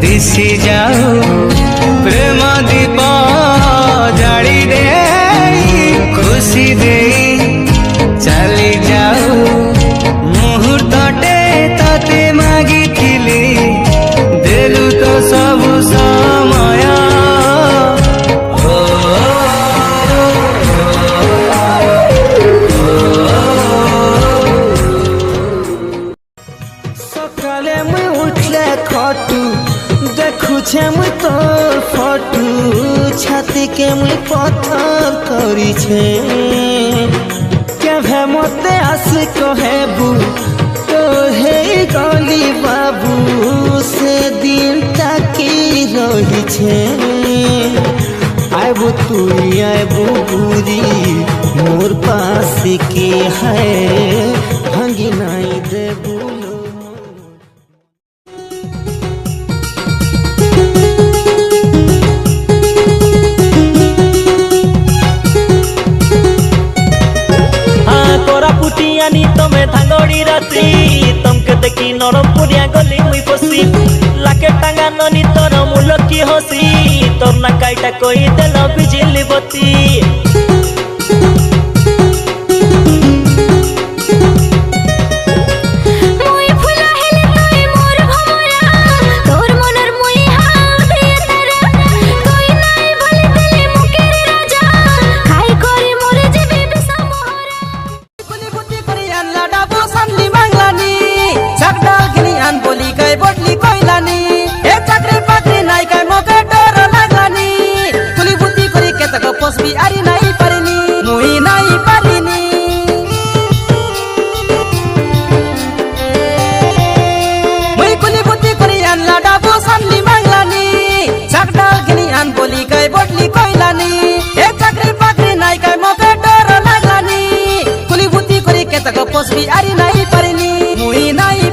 दिशि जाओ प्रेम दीप जाली दे खुशी दे चली जाओ मुहूर्तटे ताते मागी थिली देलु तो सब समय सकाले मुई उठले खटू देखुछे मुई तोर फटू छाती के मुई पत्थर करिछे केभे मते आसे कहेबू तो हे गली बाबू से दिन ताकी रहिछे आइबू तुई आइबू बुरी मोर पास के है भांगी नाई देबू पुटियानी तमे धांगड़ी रात्रि तमके देखी नरम पुरिया गली मुई पसी लाके टांगा ननी तोर मुल की हसी तोर ना काईटा कोई देल बिजली बत्ती पोसबी आरी नहीं परनी मुई नहीं